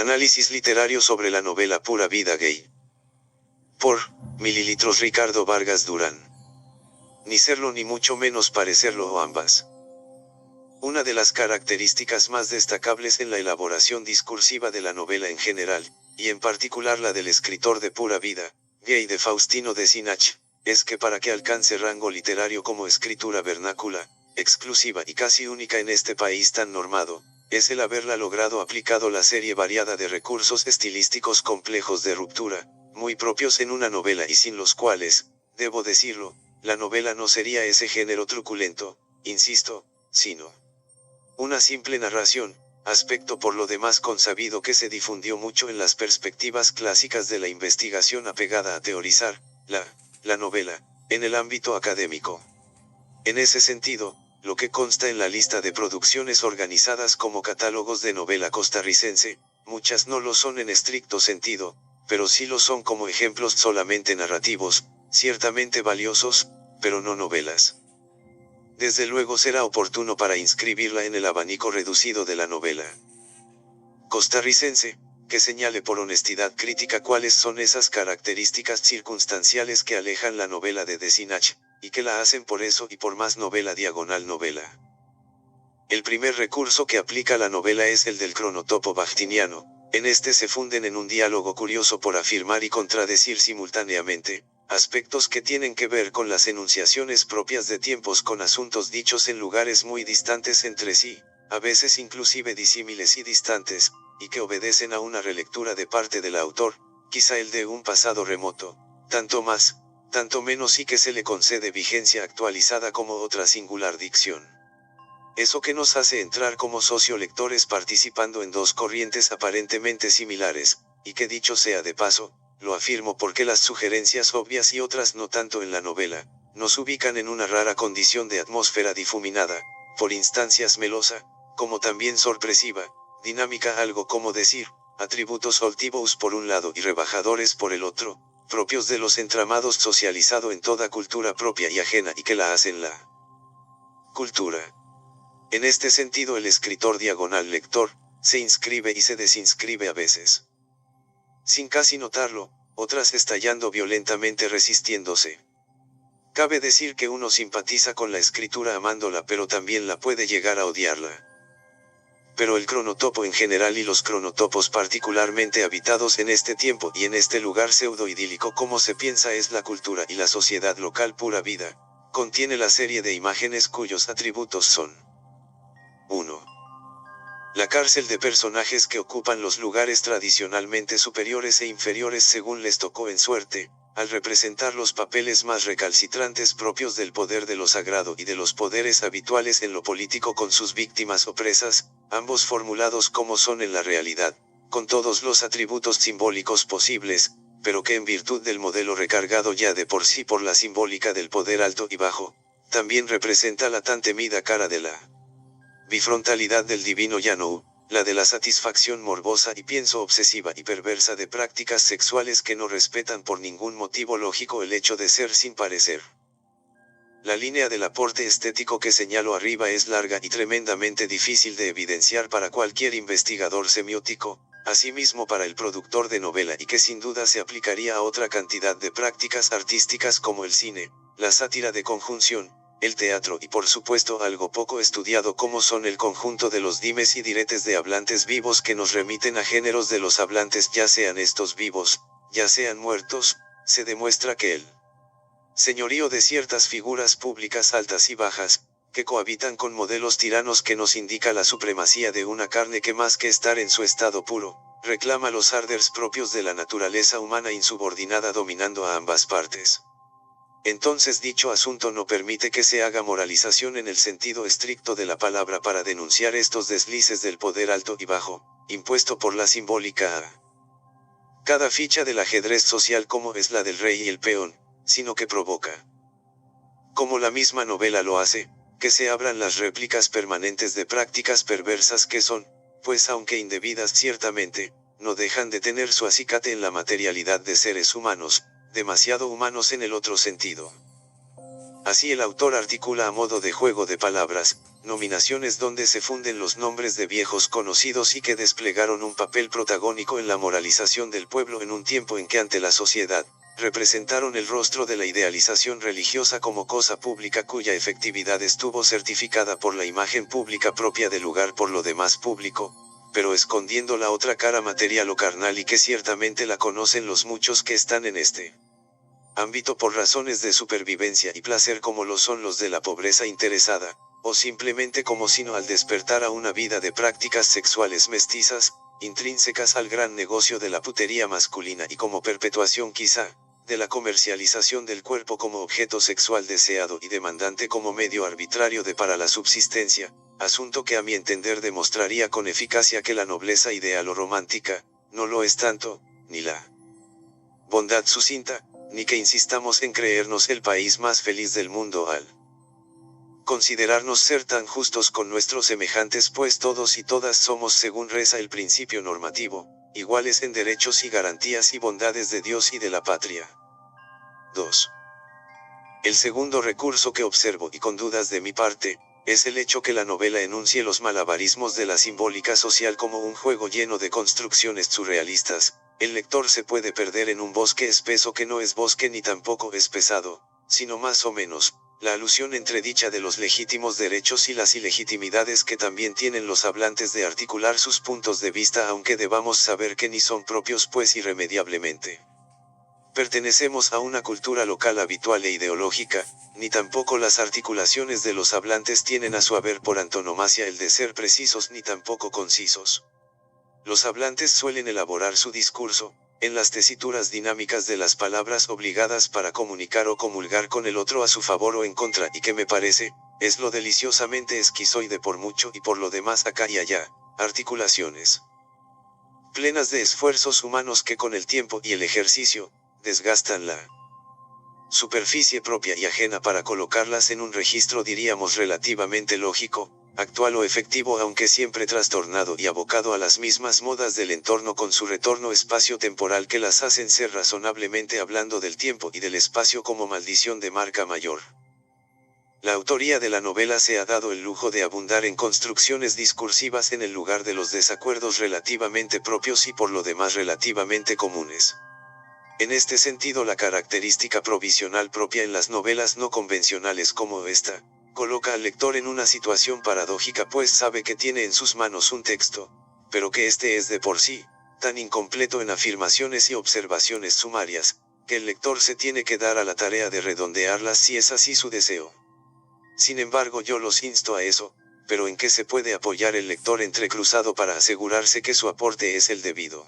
Análisis literario sobre la novela Pura Vida Gay. Por mililitros Ricardo Vargas Durán. Ni serlo ni mucho menos parecerlo o ambas. Una de las características más destacables en la elaboración discursiva de la novela en general, y en particular la del escritor de Pura Vida Gay de Faustino de Sinach, es que para que alcance rango literario como escritura vernácula, exclusiva y casi única en este país tan normado, es el haberla logrado aplicado la serie variada de recursos estilísticos complejos de ruptura, muy propios en una novela y sin los cuales, debo decirlo, la novela no sería ese género truculento, insisto, sino una simple narración, aspecto por lo demás consabido que se difundió mucho en las perspectivas clásicas de la investigación apegada a teorizar, la novela, en el ámbito académico. En ese sentido, lo que consta en la lista de producciones organizadas como catálogos de novela costarricense, muchas no lo son en estricto sentido, pero sí lo son como ejemplos solamente narrativos, ciertamente valiosos, pero no novelas. Desde luego será oportuno para inscribirla en el abanico reducido de la novela costarricense, que señale por honestidad crítica cuáles son esas características circunstanciales que alejan la novela de Sinach, y que la hacen por eso y por más novela diagonal novela. El primer recurso que aplica la novela es el del cronotopo baghtiniano. En este se funden en un diálogo curioso por afirmar y contradecir simultáneamente, aspectos que tienen que ver con las enunciaciones propias de tiempos con asuntos dichos en lugares muy distantes entre sí, a veces inclusive disímiles y distantes, y que obedecen a una relectura de parte del autor, quizá el de un pasado remoto, tanto más, tanto menos y que se le concede vigencia actualizada como otra singular dicción. Eso que nos hace entrar como sociolectores participando en dos corrientes aparentemente similares, y que dicho sea de paso, lo afirmo porque las sugerencias obvias y otras no tanto en la novela, nos ubican en una rara condición de atmósfera difuminada, por instancias melosa, como también sorpresiva, dinámica algo como decir, atributos altivos por un lado y rebajadores por el otro, propios de los entramados socializado en toda cultura propia y ajena y que la hacen la cultura. En este sentido el escritor diagonal lector, se inscribe y se desinscribe a veces, sin casi notarlo, otras estallando violentamente resistiéndose. Cabe decir que uno simpatiza con la escritura amándola pero también la puede llegar a odiarla. Pero el cronotopo en general y los cronotopos particularmente habitados en este tiempo y en este lugar pseudo-idílico como se piensa es la cultura y la sociedad local Pura Vida, contiene la serie de imágenes cuyos atributos son 1. La cárcel de personajes que ocupan los lugares tradicionalmente superiores e inferiores según les tocó en suerte, al representar los papeles más recalcitrantes propios del poder de lo sagrado y de los poderes habituales en lo político con sus víctimas opresas, ambos formulados como son en la realidad, con todos los atributos simbólicos posibles, pero que en virtud del modelo recargado ya de por sí por la simbólica del poder alto y bajo, también representa la tan temida cara de la bifrontalidad del divino Yanou, la de la satisfacción morbosa y pienso obsesiva y perversa de prácticas sexuales que no respetan por ningún motivo lógico el hecho de ser sin parecer. La línea del aporte estético que señalo arriba es larga y tremendamente difícil de evidenciar para cualquier investigador semiótico, asimismo para el productor de novela y que sin duda se aplicaría a otra cantidad de prácticas artísticas como el cine, la sátira de conjunción, el teatro y por supuesto algo poco estudiado como son el conjunto de los dimes y diretes de hablantes vivos que nos remiten a géneros de los hablantes ya sean estos vivos, ya sean muertos, se demuestra que el señorío de ciertas figuras públicas altas y bajas, que cohabitan con modelos tiranos que nos indica la supremacía de una carne que más que estar en su estado puro, reclama los arders propios de la naturaleza humana insubordinada dominando a ambas partes. Entonces dicho asunto no permite que se haga moralización en el sentido estricto de la palabra para denunciar estos deslices del poder alto y bajo, impuesto por la simbólica a cada ficha del ajedrez social como es la del rey y el peón, sino que provoca, como la misma novela lo hace, que se abran las réplicas permanentes de prácticas perversas que son, pues aunque indebidas ciertamente, no dejan de tener su acicate en la materialidad de seres humanos, demasiado humanos en el otro sentido. Así el autor articula a modo de juego de palabras, nominaciones donde se funden los nombres de viejos conocidos y que desplegaron un papel protagónico en la moralización del pueblo en un tiempo en que ante la sociedad, representaron el rostro de la idealización religiosa como cosa pública cuya efectividad estuvo certificada por la imagen pública propia del lugar por lo demás público, pero escondiendo la otra cara material o carnal y que ciertamente la conocen los muchos que están en este ámbito por razones de supervivencia y placer como lo son los de la pobreza interesada, o simplemente como sino al despertar a una vida de prácticas sexuales mestizas, intrínsecas al gran negocio de la putería masculina y como perpetuación quizá, de la comercialización del cuerpo como objeto sexual deseado y demandante como medio arbitrario de para la subsistencia, asunto que a mi entender demostraría con eficacia que la nobleza ideal o romántica, no lo es tanto, ni la bondad sucinta, ni que insistamos en creernos el país más feliz del mundo al considerarnos ser tan justos con nuestros semejantes pues todos y todas somos según reza el principio normativo, iguales en derechos y garantías y bondades de Dios y de la patria. 2. El segundo recurso que observo y con dudas de mi parte, es el hecho que la novela enuncie los malabarismos de la simbólica social como un juego lleno de construcciones surrealistas. El lector se puede perder en un bosque espeso que no es bosque ni tampoco es pesado, sino más o menos, la alusión entredicha de los legítimos derechos y las ilegitimidades que también tienen los hablantes de articular sus puntos de vista aunque debamos saber que ni son propios pues irremediablemente pertenecemos a una cultura local habitual e ideológica, ni tampoco las articulaciones de los hablantes tienen a su haber por antonomasia el de ser precisos ni tampoco concisos. Los hablantes suelen elaborar su discurso, en las tesituras dinámicas de las palabras obligadas para comunicar o comulgar con el otro a su favor o en contra y que me parece, es lo deliciosamente esquizoide por mucho y por lo demás acá y allá, articulaciones plenas de esfuerzos humanos que con el tiempo y el ejercicio, desgastan la superficie propia y ajena para colocarlas en un registro diríamos relativamente lógico, actual o efectivo aunque siempre trastornado y abocado a las mismas modas del entorno con su retorno espacio-temporal que las hacen ser razonablemente hablando del tiempo y del espacio como maldición de marca mayor. La autoría de la novela se ha dado el lujo de abundar en construcciones discursivas en el lugar de los desacuerdos relativamente propios y por lo demás relativamente comunes. En este sentido la característica provisional propia en las novelas no convencionales como esta, coloca al lector en una situación paradójica pues sabe que tiene en sus manos un texto, pero que éste es de por sí, tan incompleto en afirmaciones y observaciones sumarias, que el lector se tiene que dar a la tarea de redondearlas si es así su deseo. Sin embargo yo los insto a eso, pero ¿en qué se puede apoyar el lector entrecruzado para asegurarse que su aporte es el debido?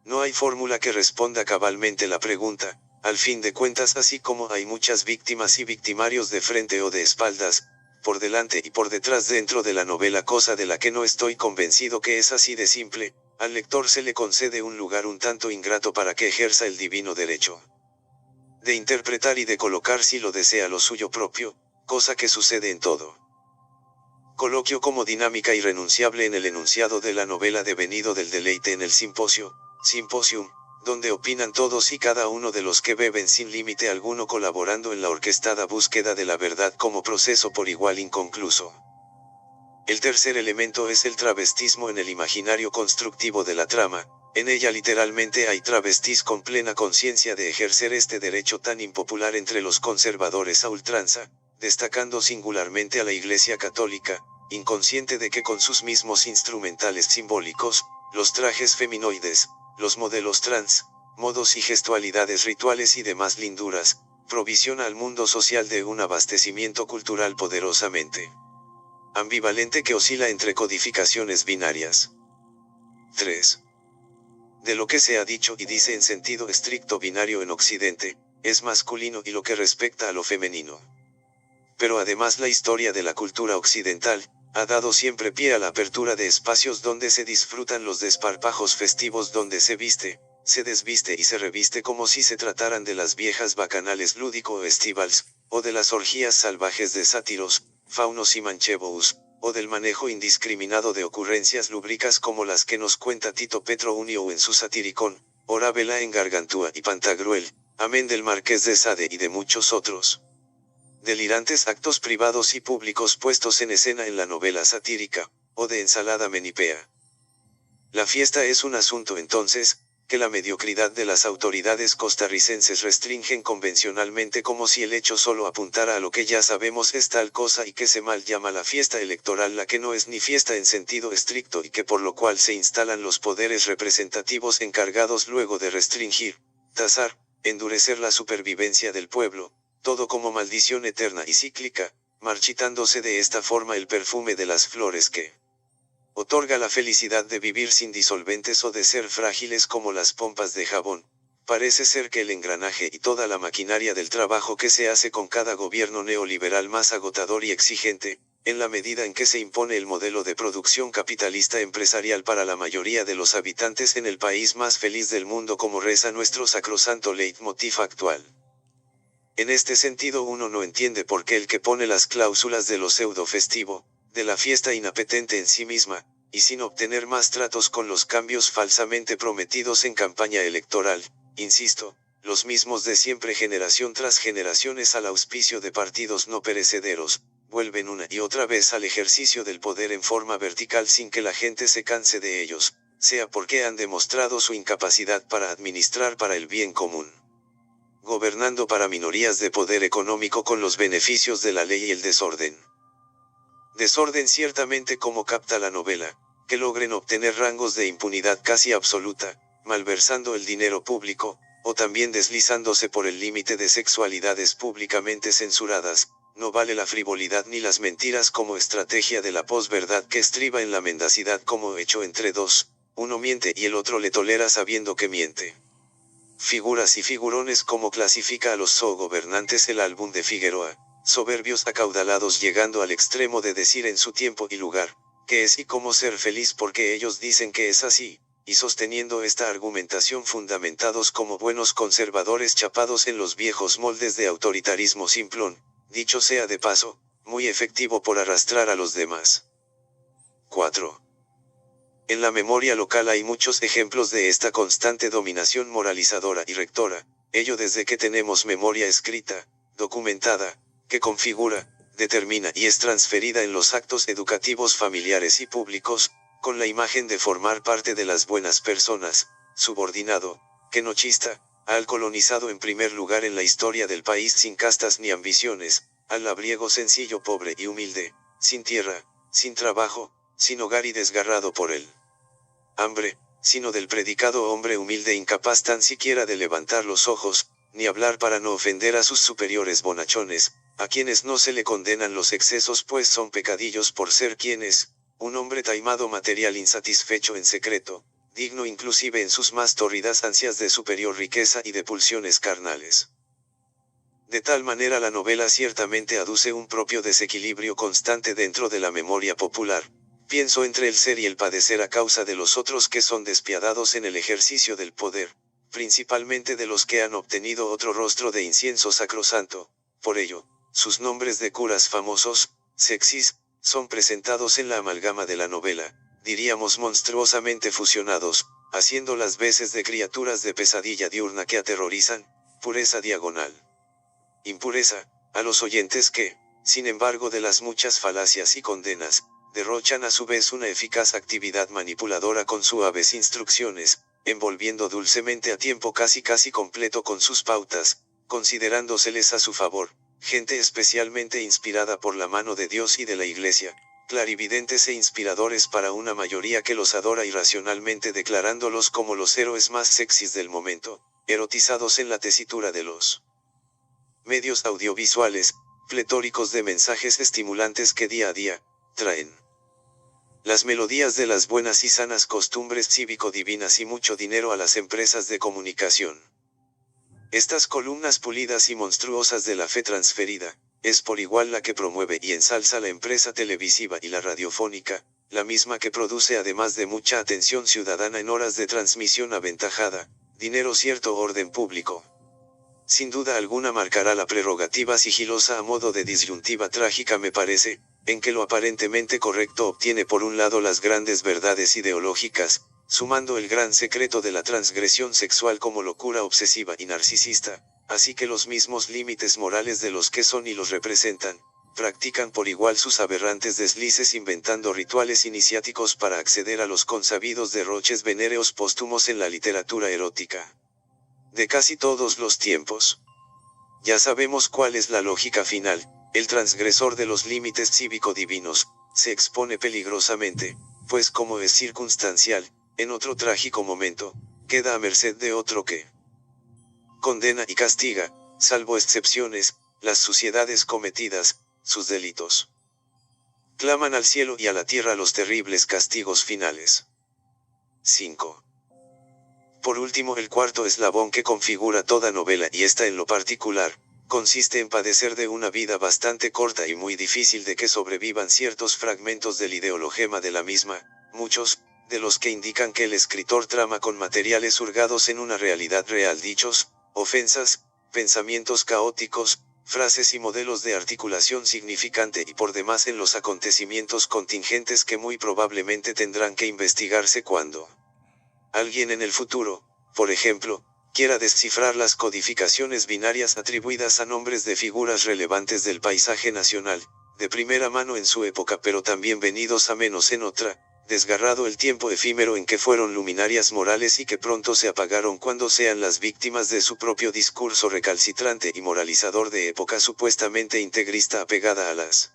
No hay fórmula que responda cabalmente la pregunta, al fin de cuentas así como hay muchas víctimas y victimarios de frente o de espaldas, por delante y por detrás dentro de la novela cosa de la que no estoy convencido que es así de simple, al lector se le concede un lugar un tanto ingrato para que ejerza el divino derecho de interpretar y de colocar si lo desea lo suyo propio, cosa que sucede en todo coloquio como dinámica irrenunciable en el enunciado de la novela devenido del deleite en el simposium, donde opinan todos y cada uno de los que beben sin límite alguno colaborando en la orquestada búsqueda de la verdad como proceso por igual inconcluso. El tercer elemento es el travestismo en el imaginario constructivo de la trama, en ella literalmente hay travestis con plena conciencia de ejercer este derecho tan impopular entre los conservadores a ultranza, destacando singularmente a la Iglesia Católica, inconsciente de que con sus mismos instrumentales simbólicos, los trajes feminoides, los modelos trans, modos y gestualidades rituales y demás linduras, provisiona al mundo social de un abastecimiento cultural poderosamente ambivalente que oscila entre codificaciones binarias. 3. De lo que se ha dicho y dice en sentido estricto binario en Occidente, es masculino y lo que respecta a lo femenino. Pero además la historia de la cultura occidental, ha dado siempre pie a la apertura de espacios donde se disfrutan los desparpajos festivos donde se viste, se desviste y se reviste como si se trataran de las viejas bacanales lúdico o estivals, o de las orgías salvajes de sátiros, faunos y manchevous, o del manejo indiscriminado de ocurrencias lúbricas como las que nos cuenta Tito Petro Unio en su Satiricón, Orábela en Gargantúa y Pantagruel, amén del Marqués de Sade y de muchos otros. Delirantes actos privados y públicos puestos en escena en la novela satírica, o de ensalada menipea. La fiesta es un asunto entonces, que la mediocridad de las autoridades costarricenses restringen convencionalmente como si el hecho solo apuntara a lo que ya sabemos es tal cosa y que se mal llama la fiesta electoral la que no es ni fiesta en sentido estricto y que por lo cual se instalan los poderes representativos encargados luego de restringir, tasar, endurecer la supervivencia del pueblo, todo como maldición eterna y cíclica, marchitándose de esta forma el perfume de las flores que otorga la felicidad de vivir sin disolventes o de ser frágiles como las pompas de jabón. Parece ser que el engranaje y toda la maquinaria del trabajo que se hace con cada gobierno neoliberal más agotador y exigente, en la medida en que se impone el modelo de producción capitalista empresarial para la mayoría de los habitantes en el país más feliz del mundo como reza nuestro sacrosanto leitmotiv actual. En este sentido uno no entiende por qué el que pone las cláusulas de lo pseudo festivo, de la fiesta inapetente en sí misma, y sin obtener más tratos con los cambios falsamente prometidos en campaña electoral, insisto, los mismos de siempre generación tras generaciones al auspicio de partidos no perecederos, vuelven una y otra vez al ejercicio del poder en forma vertical sin que la gente se canse de ellos, sea porque han demostrado su incapacidad para administrar para el bien común. Gobernando para minorías de poder económico con los beneficios de la ley y el desorden. Desorden ciertamente como capta la novela, que logren obtener rangos de impunidad casi absoluta, malversando el dinero público, o también deslizándose por el límite de sexualidades públicamente censuradas, no vale la frivolidad ni las mentiras como estrategia de la posverdad que estriba en la mendacidad como hecho entre dos, uno miente y el otro le tolera sabiendo que miente. Figuras y figurones como clasifica a los gobernantes el álbum de Figueroa, soberbios acaudalados llegando al extremo de decir en su tiempo y lugar, que es y cómo ser feliz porque ellos dicen que es así, y sosteniendo esta argumentación fundamentados como buenos conservadores chapados en los viejos moldes de autoritarismo simplón, dicho sea de paso, muy efectivo por arrastrar a los demás. 4. En la memoria local hay muchos ejemplos de esta constante dominación moralizadora y rectora, ello desde que tenemos memoria escrita, documentada, que configura, determina y es transferida en los actos educativos familiares y públicos, con la imagen de formar parte de las buenas personas, subordinado, que no chista, al colonizado en primer lugar en la historia del país sin castas ni ambiciones, al labriego sencillo pobre y humilde, sin tierra, sin trabajo, sin hogar y desgarrado por él hambre, sino del predicado hombre humilde incapaz tan siquiera de levantar los ojos, ni hablar para no ofender a sus superiores bonachones, a quienes no se le condenan los excesos pues son pecadillos por ser quienes, un hombre taimado material insatisfecho en secreto, digno inclusive en sus más tórridas ansias de superior riqueza y de pulsiones carnales. De tal manera la novela ciertamente aduce un propio desequilibrio constante dentro de la memoria popular. Pienso entre el ser y el padecer a causa de los otros que son despiadados en el ejercicio del poder, principalmente de los que han obtenido otro rostro de incienso sacrosanto, por ello, sus nombres de curas famosos, sexys, son presentados en la amalgama de la novela, diríamos monstruosamente fusionados, haciendo las veces de criaturas de pesadilla diurna que aterrorizan, pureza diagonal. Impureza, a los oyentes que, sin embargo de las muchas falacias y condenas, derrochan a su vez una eficaz actividad manipuladora con suaves instrucciones, envolviendo dulcemente a tiempo casi completo con sus pautas, considerándoseles a su favor, gente especialmente inspirada por la mano de Dios y de la Iglesia, clarividentes e inspiradores para una mayoría que los adora irracionalmente declarándolos como los héroes más sexys del momento, erotizados en la tesitura de los medios audiovisuales, pletóricos de mensajes estimulantes que día a día, traen las melodías de las buenas y sanas costumbres cívico-divinas y mucho dinero a las empresas de comunicación. Estas columnas pulidas y monstruosas de la fe transferida, es por igual la que promueve y ensalza la empresa televisiva y la radiofónica, la misma que produce además de mucha atención ciudadana en horas de transmisión aventajada, dinero cierto orden público. Sin duda alguna marcará la prerrogativa sigilosa a modo de disyuntiva trágica me parece, en que lo aparentemente correcto obtiene por un lado las grandes verdades ideológicas, sumando el gran secreto de la transgresión sexual como locura obsesiva y narcisista, así que los mismos límites morales de los que son y los representan, practican por igual sus aberrantes deslices inventando rituales iniciáticos para acceder a los consabidos derroches venéreos póstumos en la literatura erótica de casi todos los tiempos. Ya sabemos cuál es la lógica final: el transgresor de los límites cívico-divinos, se expone peligrosamente, pues como es circunstancial, en otro trágico momento, queda a merced de otro que condena y castiga, salvo excepciones, las suciedades cometidas, sus delitos. Claman al cielo y a la tierra los terribles castigos finales. 5. Por último, el cuarto eslabón que configura toda novela, y esta en lo particular, consiste en padecer de una vida bastante corta y muy difícil de que sobrevivan ciertos fragmentos del ideologema de la misma, muchos, de los que indican que el escritor trama con materiales hurgados en una realidad real, dichos, ofensas, pensamientos caóticos, frases y modelos de articulación significante y por demás en los acontecimientos contingentes que muy probablemente tendrán que investigarse cuando alguien en el futuro, por ejemplo, quiera descifrar las codificaciones binarias atribuidas a nombres de figuras relevantes del paisaje nacional, de primera mano en su época pero también venidos a menos en otra, desgarrado el tiempo efímero en que fueron luminarias morales y que pronto se apagaron cuando sean las víctimas de su propio discurso recalcitrante y moralizador de época supuestamente integrista apegada a las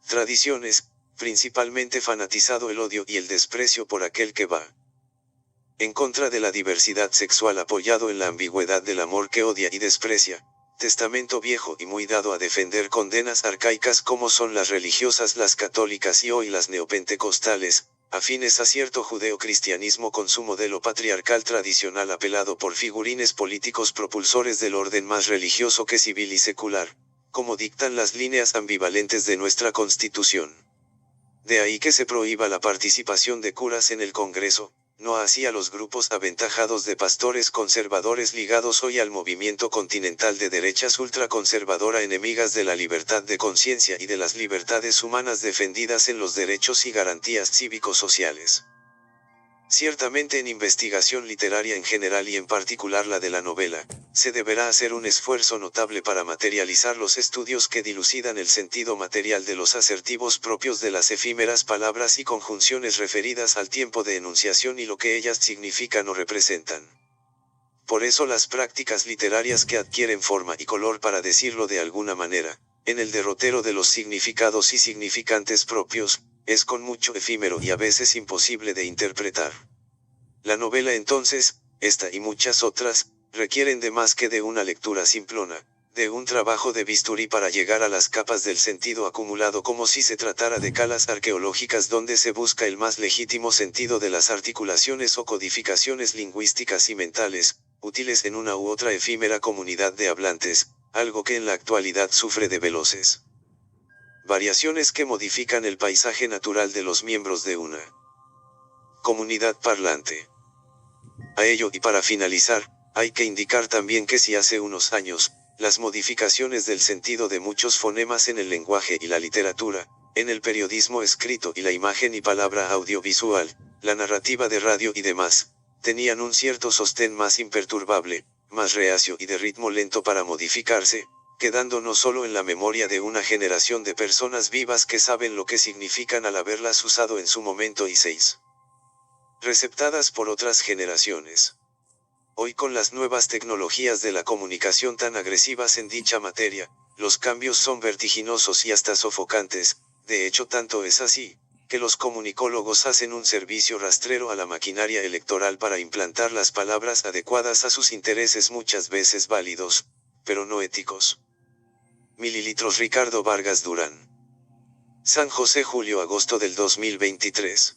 tradiciones, principalmente fanatizado el odio y el desprecio por aquel que va en contra de la diversidad sexual apoyado en la ambigüedad del amor que odia y desprecia, testamento viejo y muy dado a defender condenas arcaicas como son las religiosas, las católicas y hoy las neopentecostales, afines a cierto judeocristianismo con su modelo patriarcal tradicional apelado por figurines políticos propulsores del orden más religioso que civil y secular, como dictan las líneas ambivalentes de nuestra Constitución. De ahí que se prohíba la participación de curas en el Congreso, no así a los grupos aventajados de pastores conservadores ligados hoy al movimiento continental de derechas ultraconservadora enemigas de la libertad de conciencia y de las libertades humanas defendidas en los derechos y garantías cívicos-sociales. Ciertamente en investigación literaria en general y en particular la de la novela, se deberá hacer un esfuerzo notable para materializar los estudios que dilucidan el sentido material de los asertivos propios de las efímeras palabras y conjunciones referidas al tiempo de enunciación y lo que ellas significan o representan. Por eso las prácticas literarias que adquieren forma y color, para decirlo de alguna manera, en el derrotero de los significados y significantes propios, es con mucho efímero y a veces imposible de interpretar. La novela entonces, esta y muchas otras, requieren de más que de una lectura simplona, de un trabajo de bisturí para llegar a las capas del sentido acumulado como si se tratara de calas arqueológicas donde se busca el más legítimo sentido de las articulaciones o codificaciones lingüísticas y mentales, útiles en una u otra efímera comunidad de hablantes, algo que en la actualidad sufre de veloces variaciones que modifican el paisaje natural de los miembros de una comunidad parlante. A ello, y para finalizar, hay que indicar también que si hace unos años, las modificaciones del sentido de muchos fonemas en el lenguaje y la literatura, en el periodismo escrito y la imagen y palabra audiovisual, la narrativa de radio y demás, tenían un cierto sostén más imperturbable, más reacio y de ritmo lento para modificarse, quedando no solo en la memoria de una generación de personas vivas que saben lo que significan al haberlas usado en su momento y receptadas por otras generaciones. Hoy, con las nuevas tecnologías de la comunicación tan agresivas en dicha materia, los cambios son vertiginosos y hasta sofocantes. De hecho, tanto es así, que los comunicólogos hacen un servicio rastrero a la maquinaria electoral para implantar las palabras adecuadas a sus intereses, muchas veces válidos, pero no éticos. Mililitros. Ricardo Vargas Durán. San José, julio-agosto del 2023.